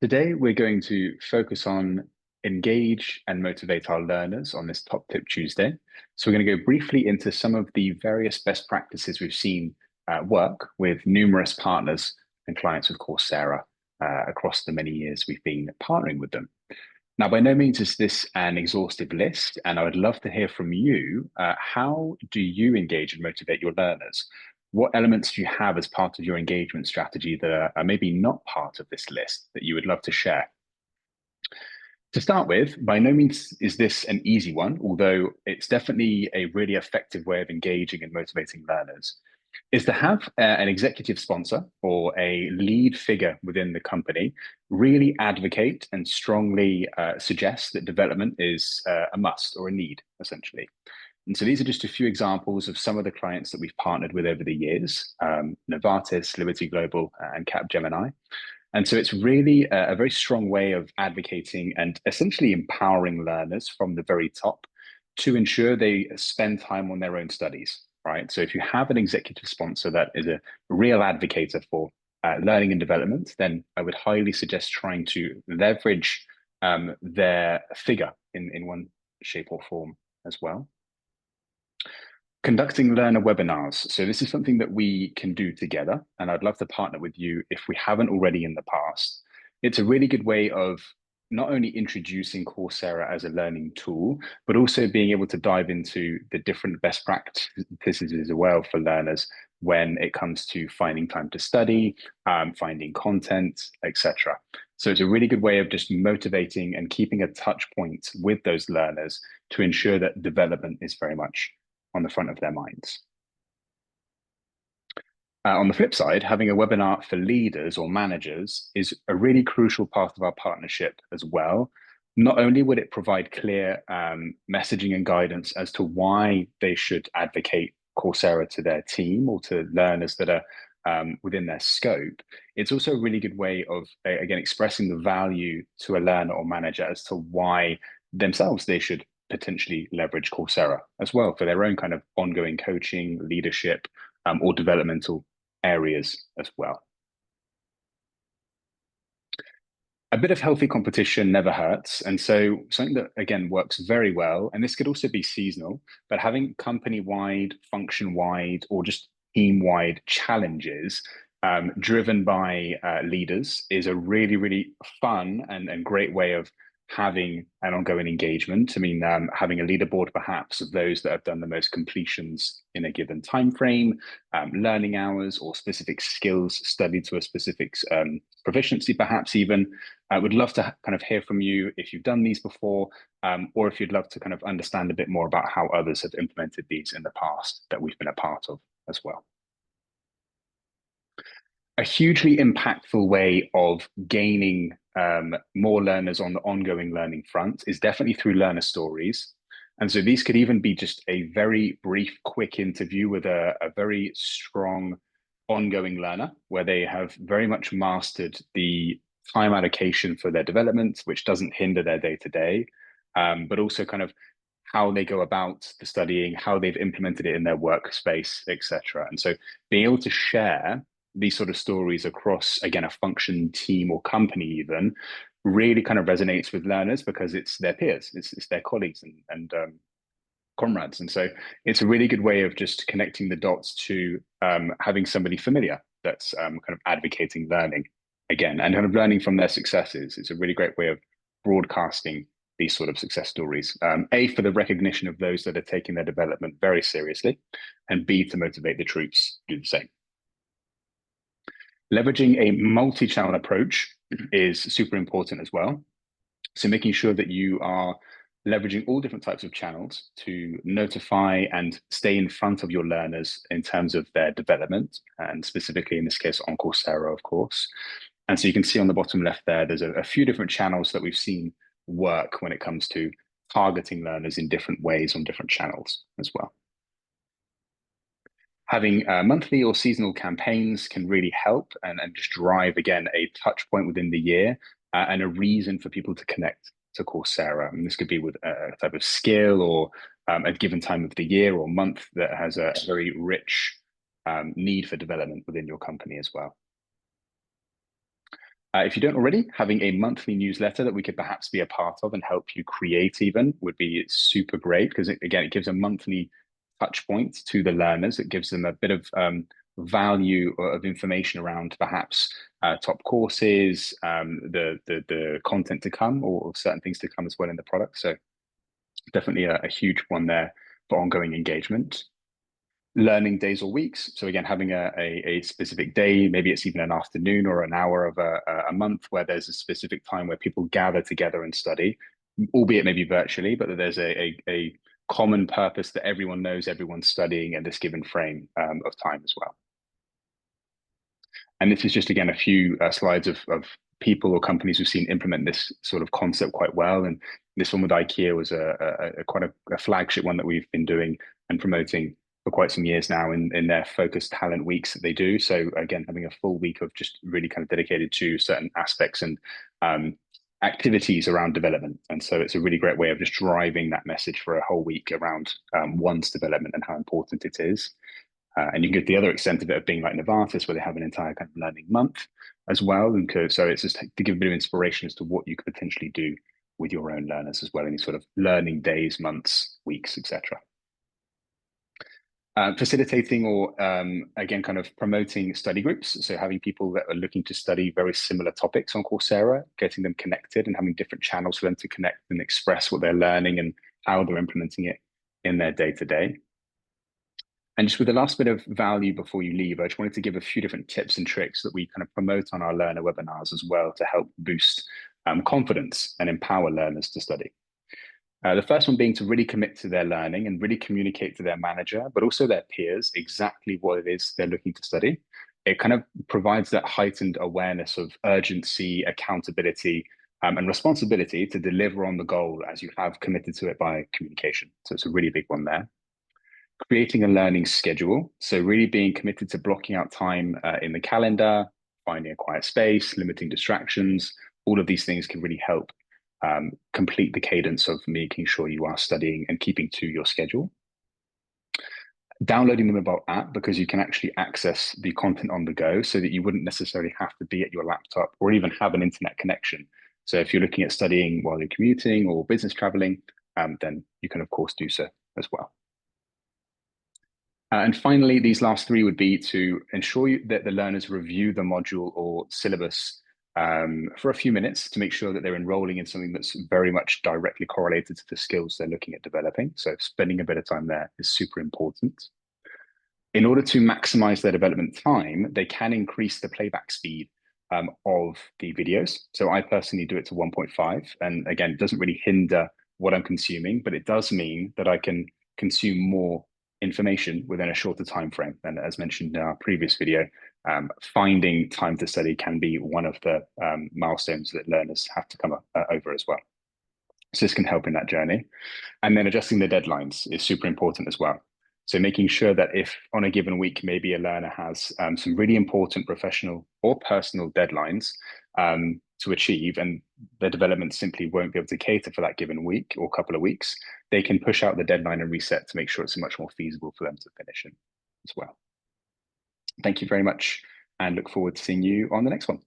Today, we're going to focus on engage and motivate our learners on this Top Tip Tuesday. So we're going to go briefly into some of the various best practices we've seen work with numerous partners and clients of Coursera across the many years we've been partnering with them. Now, by no means is this an exhaustive list, and I would love to hear from you. How do you engage and motivate your learners? What elements do you have as part of your engagement strategy that are maybe not part of this list that you would love to share? To start with, by no means is this an easy one, although it's definitely a really effective way of engaging and motivating learners, is to have an executive sponsor or a lead figure within the company really advocate and strongly suggest that development is a must or a need, essentially. And so these are just a few examples of some of the clients that we've partnered with over the years, Novartis, Liberty Global, and Capgemini. And so it's really a very strong way of advocating and essentially empowering learners from the very top to ensure they spend time on their own studies, right? So if you have an executive sponsor that is a real advocate for learning and development, then I would highly suggest trying to leverage their figure in one shape or form as well. Conducting learner webinars. So this is something that we can do together, and I'd love to partner with you if we haven't already in the past. It's a really good way of not only introducing Coursera as a learning tool, but also being able to dive into the different best practices as well for learners when it comes to finding time to study, finding content, etc. So it's a really good way of just motivating and keeping a touch point with those learners to ensure that development is very much on the front of their minds. On the flip side, having a webinar for leaders or managers is a really crucial part of our partnership as well. Not only would it provide clear messaging and guidance as to why they should advocate Coursera to their team or to learners that are within their scope, it's also a really good way of, again, expressing the value to a learner or manager as to why themselves they should potentially leverage Coursera as well for their own kind of ongoing coaching, leadership, or developmental areas as well. A bit of healthy competition never hurts. And so something that, again, works very well, and this could also be seasonal, but having company-wide, function-wide, or just team-wide challenges driven by leaders is a really, really fun and great way of having an ongoing engagement. I mean, having a leaderboard perhaps of those that have done the most completions in a given time frame, learning hours or specific skills studied to a specific proficiency, perhaps even. I would love to kind of hear from you if you've done these before, or if you'd love to kind of understand a bit more about how others have implemented these in the past that we've been a part of as well. A hugely impactful way of gaining more learners on the ongoing learning front is definitely through learner stories. And so these could even be just a very brief, quick interview with a very strong ongoing learner where they have very much mastered the time allocation for their development, which doesn't hinder their day to day, but also kind of how they go about the studying, how they've implemented it in their workspace, etc. And so being able to share these sort of stories across, again, a function, team, or company even, really kind of resonates with learners because it's their peers, it's their colleagues and comrades. And so it's a really good way of just connecting the dots to having somebody familiar that's kind of advocating learning again and kind of learning from their successes. It's a really great way of broadcasting these sort of success stories. A, for the recognition of those that are taking their development very seriously, and B, to motivate the troops to do the same. Leveraging a multi-channel approach is super important as well. So making sure that you are leveraging all different types of channels to notify and stay in front of your learners in terms of their development, and specifically in this case on Coursera, of course. And so you can see on the bottom left there, there's a few different channels that we've seen work when it comes to targeting learners in different ways on different channels as well. Having monthly or seasonal campaigns can really help and just drive, again, a touch point within the year and a reason for people to connect to Coursera. And this could be with a type of skill or a given time of the year or month that has a very rich need for development within your company as well. If you don't already, having a monthly newsletter that we could perhaps be a part of and help you create even would be super great because again, it gives a monthly touch point to the learners. It gives them a bit of value of information around perhaps top courses, the content to come or certain things to come as well in the product. So definitely a huge one there for ongoing engagement. Learning days or weeks. So again, having a specific day, maybe it's even an afternoon or an hour of a month where there's a specific time where people gather together and study, albeit maybe virtually, but that there's a common purpose that everyone knows everyone's studying in this given frame of time as well. And this is just, again, a few slides of people or companies who've seen implement this sort of concept quite well. And this one with IKEA was quite a flagship one that we've been doing and promoting for quite some years now in their focused talent weeks that they do. So again, having a full week of just really kind of dedicated to certain aspects and activities around development. And so it's a really great way of just driving that message for a whole week around one's development and how important it is. And you can get the other extent of it of being like Novartis, where they have an entire kind of learning month as well. And so it's just to give a bit of inspiration as to what you could potentially do with your own learners as well, any sort of learning days, months, weeks, etc. Facilitating or again, kind of promoting study groups. So having people that are looking to study very similar topics on Coursera, getting them connected and having different channels for them to connect and express what they're learning and how they're implementing it in their day-to-day. And just with the last bit of value before you leave, I just wanted to give a few different tips and tricks that we kind of promote on our learner webinars as well to help boost confidence and empower learners to study. The first one being to really commit to their learning and really communicate to their manager, but also their peers, exactly what it is they're looking to study. It kind of provides that heightened awareness of urgency, accountability, and responsibility to deliver on the goal as you have committed to it by communication. So it's a really big one there. Creating a learning schedule. So really being committed to blocking out time in the calendar, finding a quiet space, limiting distractions. All of these things can really help complete the cadence of making sure you are studying and keeping to your schedule. Downloading the mobile app because you can actually access the content on the go so that you wouldn't necessarily have to be at your laptop or even have an internet connection. So if you're looking at studying while you're commuting or business traveling, then you can of course do so as well. And finally, these last three would be to ensure that the learners review the module or syllabus for a few minutes to make sure that they're enrolling in something that's very much directly correlated to the skills they're looking at developing. So spending a bit of time there is super important. In order to maximize their development time, they can increase the playback speed of the videos. So I personally do it to 1.5. And again, it doesn't really hinder what I'm consuming, but it does mean that I can consume more information within a shorter time frame. And as mentioned in our previous video, finding time to study can be one of the milestones that learners have to come over as well. So this can help in that journey. And then adjusting the deadlines is super important as well. So making sure that if on a given week, maybe a learner has some really important professional or personal deadlines to achieve, and their development simply won't be able to cater for that given week or couple of weeks, they can push out the deadline and reset to make sure it's much more feasible for them to finish in as well. Thank you very much and look forward to seeing you on the next one.